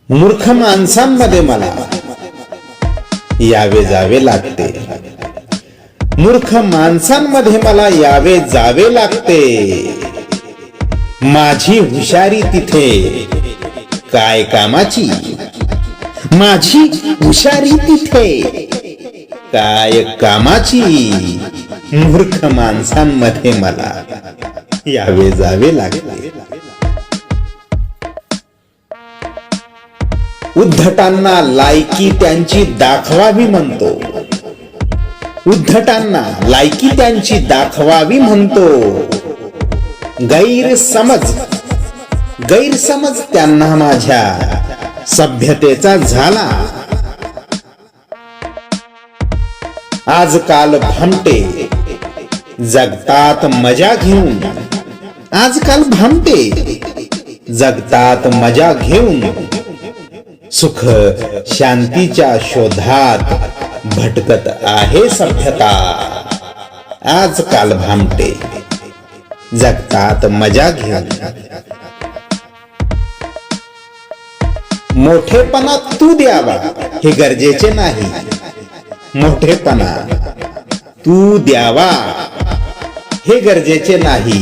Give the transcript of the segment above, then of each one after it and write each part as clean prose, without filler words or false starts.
मूर्ख माणसांमध्ये मला यावे जावे लागते. मूर्ख माणसांमध्ये मला यावे जावे लागते. माझी हुशारी तिथे काय कामाची. माझी हुशारी तिथे काय कामाची. मूर्ख माणसांमध्ये मला यावे जावे लागते. उद्धटांना लायकी त्यांची दाखवावी म्हणतो. उद्धटांना लायकी त्यांची दाखवावी म्हणतो. गैरसमज त्यांना माझ्या सभ्यतेचा झाला. आजकाल भामटे जगतात मजा घेऊन. आजकाल भामटे जगतात मजा घेऊन. सुख शांतीच्या शोधात भटकत आहे सभ्यता. आजकाल भामटे जगतात मजा घेऊन. मोठेपणा तू द्यावा हे गरजेचे नाही. मोठेपणा तू द्यावा हे गरजेचे नाही.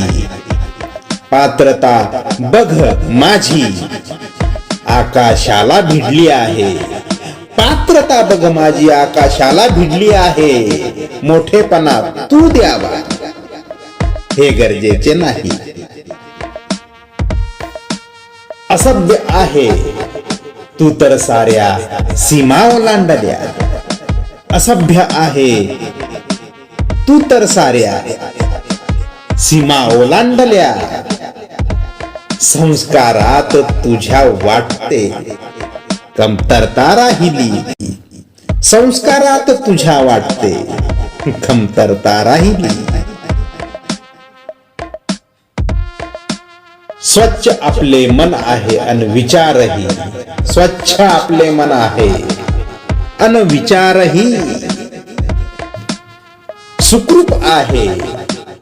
पात्रता बघ माझी आकाशाला भिडली आहे. पात्रता बघ माझी आकाशाला भिडली आहे. मोठेपणा तू द्यावा हे गरजेचे नाही. असभ्य आहे तू तर साऱ्या सीमा ओलांडल्या. असभ्य आहे तू तर साऱ्या सीमा ओलांडल्या. संस्कारात तुझ्या वाटते कमतरता राहिली. संस्कारात तुझ्या वाटते कमतरता राहिली. स्वच्छ आपले मन आहे अन विचारही. स्वच्छ आपले मन आहे अन विचारही. सुखरूप आहे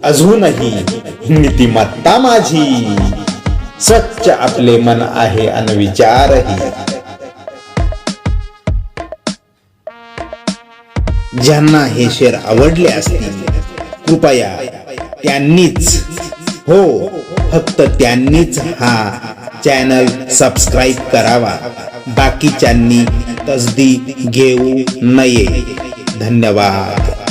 अजूनही नीतिमत्ता माझी. स्वच्छ आपले मन आहे अन विचारही. ज्यांना हे शेर आवडले असतील कृपया त्यांनीच, हो फक्त त्यांनीच हा चॅनल सबस्क्राईब करावा. बाकीच्यांनी तसदी घेऊ नये. धन्यवाद.